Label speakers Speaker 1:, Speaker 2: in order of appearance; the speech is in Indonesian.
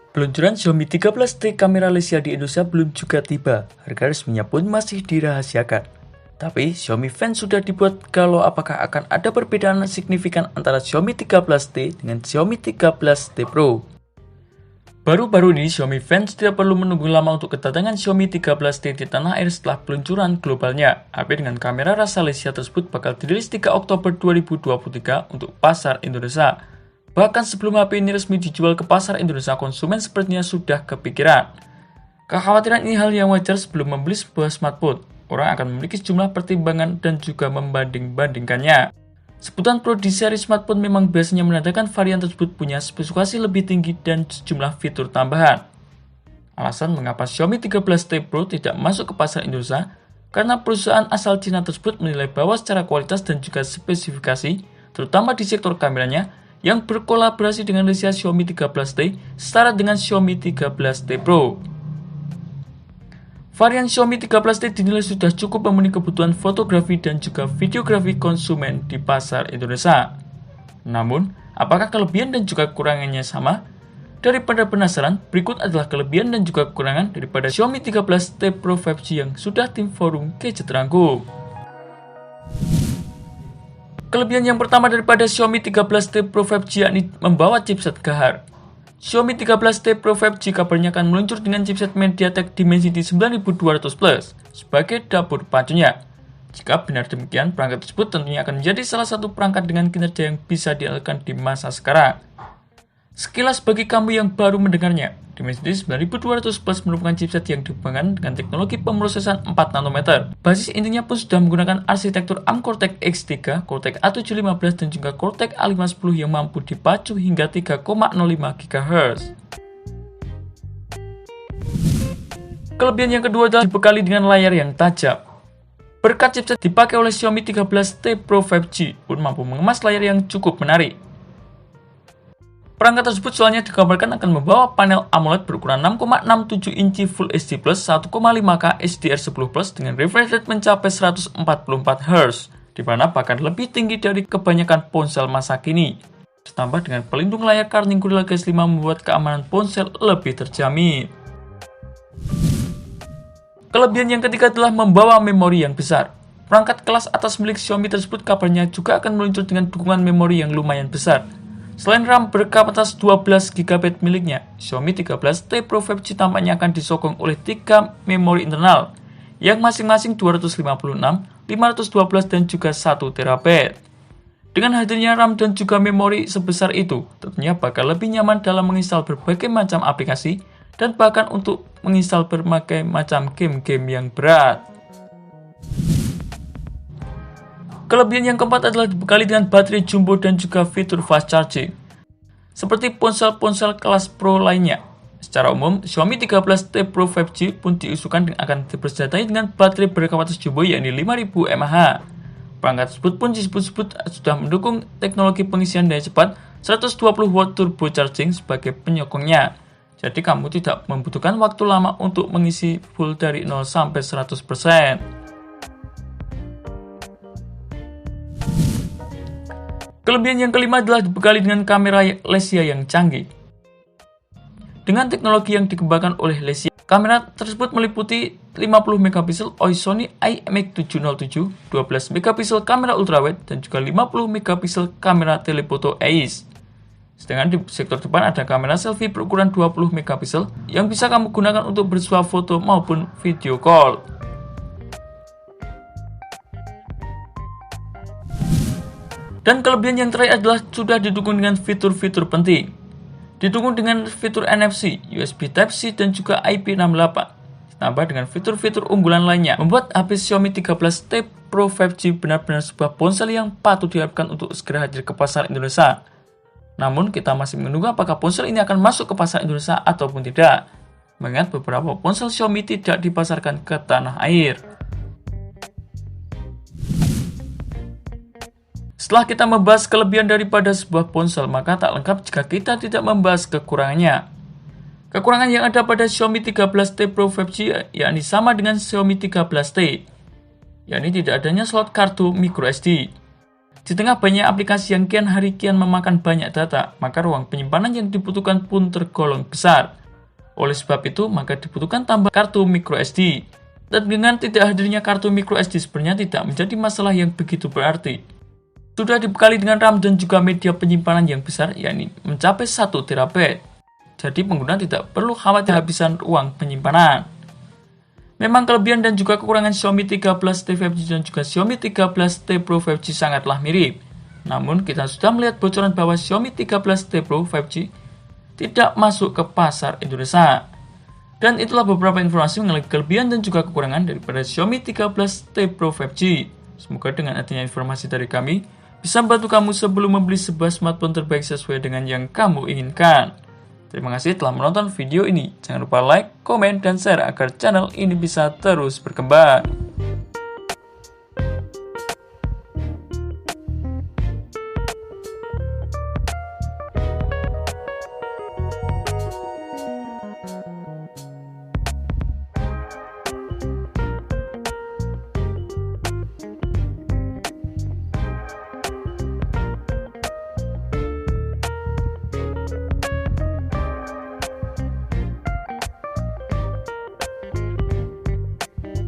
Speaker 1: Peluncuran Xiaomi 13T kamera Lesia di Indonesia belum juga tiba, harga resminya pun masih dirahasiakan. Tapi Xiaomi fans sudah dibuat kalau apakah akan ada perbedaan signifikan antara Xiaomi 13T dengan Xiaomi 13T Pro. Baru-baru ini Xiaomi fans tidak perlu menunggu lama untuk kedatangan Xiaomi 13T di tanah air setelah peluncuran globalnya. HP dengan kamera rasa Lesia tersebut bakal dirilis 3 Oktober 2023 untuk pasar Indonesia. Bahkan sebelum HP ini resmi dijual ke pasar Indonesia, konsumen sepertinya sudah kepikiran. Kekhawatiran ini hal yang wajar sebelum membeli sebuah smartphone. Orang akan memiliki sejumlah pertimbangan dan juga membanding-bandingkannya. Sebutan Pro di seri smartphone memang biasanya menandakan varian tersebut punya spesifikasi lebih tinggi dan sejumlah fitur tambahan. Alasan mengapa Xiaomi 13T Pro tidak masuk ke pasar Indonesia karena perusahaan asal Cina tersebut menilai bahwa secara kualitas dan juga spesifikasi, terutama di sektor kameranya, yang berkolaborasi dengan Lesia Xiaomi 13T setara dengan Xiaomi 13T Pro. Varian Xiaomi 13T dinilai sudah cukup memenuhi kebutuhan fotografi dan juga videografi konsumen di pasar Indonesia. Namun, apakah kelebihan dan juga kekurangannya sama? Daripada penasaran, berikut adalah kelebihan dan juga kekurangan daripada Xiaomi 13T Pro 5G yang sudah tim forum gadget rangkum. Kelebihan yang pertama daripada Xiaomi 13T Pro 5G yakni membawa chipset Gahar. Xiaomi 13T Pro 5G kabarnya akan meluncur dengan chipset MediaTek Dimensity 9200 Plus sebagai dapur pacunya. Jika benar demikian, perangkat tersebut tentunya akan menjadi salah satu perangkat dengan kinerja yang bisa diandalkan di masa sekarang. Sekilas bagi kamu yang baru mendengarnya, Dimensity 9200 Plus merupakan chipset yang dikembangkan dengan teknologi pemrosesan 4 nanometer. Basis intinya pun sudah menggunakan arsitektur ARM Cortex X3, Cortex A715 dan juga Cortex A510 yang mampu dipacu hingga 3,05 GHz. Kelebihan yang kedua adalah dibekali dengan layar yang tajam. Berkat chipset dipakai oleh Xiaomi 13T Pro 5G pun mampu mengemas layar yang cukup menarik. Perangkat tersebut soalnya dikabarkan akan membawa panel AMOLED berukuran 6,67 inci Full HD Plus 1,5K HDR10 Plus dengan refresh rate mencapai 144 Hz, di mana bahkan lebih tinggi dari kebanyakan ponsel masa kini. Ditambah dengan pelindung layar Corning Gorilla Glass 5 membuat keamanan ponsel lebih terjamin. Kelebihan yang ketiga adalah membawa memori yang besar. Perangkat kelas atas milik Xiaomi tersebut kabarnya juga akan meluncur dengan dukungan memori yang lumayan besar. Selain RAM berkapasitas 12 GB miliknya, Xiaomi 13T Pro 5G tampaknya akan disokong oleh 3 memori internal, yang masing-masing 256, 512 dan juga 1 TB. Dengan hadirnya RAM dan juga memori sebesar itu, tentunya bakal lebih nyaman dalam menginstal berbagai macam aplikasi, dan bahkan untuk menginstal berbagai macam game-game yang berat. Kelebihan yang keempat adalah dibekali dengan baterai jumbo dan juga fitur fast charging. Seperti ponsel-ponsel kelas Pro lainnya, secara umum Xiaomi 13T Pro 5G pun diusulkan akan dipersenjatai dengan baterai berkapasitas jumbo yakni 5000 mAh. Perangkat tersebut pun disebut-sebut sudah mendukung teknologi pengisian daya cepat 120W turbo charging sebagai penyokongnya. Jadi kamu tidak membutuhkan waktu lama untuk mengisi full dari 0 sampai 100%. Kelebihan yang kelima adalah dibekali dengan kamera Lesia yang canggih. Dengan teknologi yang dikembangkan oleh Lesia, kamera tersebut meliputi 50MP Sony IMX707, 12MP kamera ultrawide, dan juga 50MP kamera telefoto AIS. Sedangkan di sektor depan ada kamera selfie berukuran 20MP yang bisa kamu gunakan untuk bersuah foto maupun video call. Dan kelebihan yang terakhir adalah sudah didukung dengan fitur-fitur penting. Didukung dengan fitur NFC, USB Type-C dan juga IP68. Ditambah dengan fitur-fitur unggulan lainnya, membuat HP Xiaomi 13T Pro 5G benar-benar sebuah ponsel yang patut diharapkan untuk segera hadir ke pasar Indonesia. Namun kita masih menunggu apakah ponsel ini akan masuk ke pasar Indonesia ataupun tidak. Mengingat beberapa ponsel Xiaomi tidak dipasarkan ke tanah air. Setelah kita membahas kelebihan daripada sebuah ponsel, maka tak lengkap jika kita tidak membahas kekurangannya. Kekurangan yang ada pada Xiaomi 13T Pro 5G yakni sama dengan Xiaomi 13T, yakni tidak adanya slot kartu microSD. Di tengah banyak aplikasi yang kian hari kian memakan banyak data, maka ruang penyimpanan yang dibutuhkan pun tergolong besar. Oleh sebab itu, maka dibutuhkan tambah kartu microSD. Dan dengan tidak hadirnya kartu microSD sebenarnya tidak menjadi masalah yang begitu berarti. Sudah dibekali dengan RAM dan juga media penyimpanan yang besar, yakni mencapai 1 TB. Jadi pengguna tidak perlu khawatir kehabisan ruang penyimpanan. Memang kelebihan dan juga kekurangan Xiaomi 13T 5G dan juga Xiaomi 13T Pro 5G sangatlah mirip. Namun kita sudah melihat bocoran bahwa Xiaomi 13T Pro 5G tidak masuk ke pasar Indonesia. Dan itulah beberapa informasi mengenai kelebihan dan juga kekurangan daripada Xiaomi 13T Pro 5G. Semoga dengan adanya informasi dari kami bisa membantu kamu sebelum membeli sebuah smartphone terbaik sesuai dengan yang kamu inginkan. Terima kasih telah menonton video ini. Jangan lupa like, komen, dan share agar channel ini bisa terus berkembang.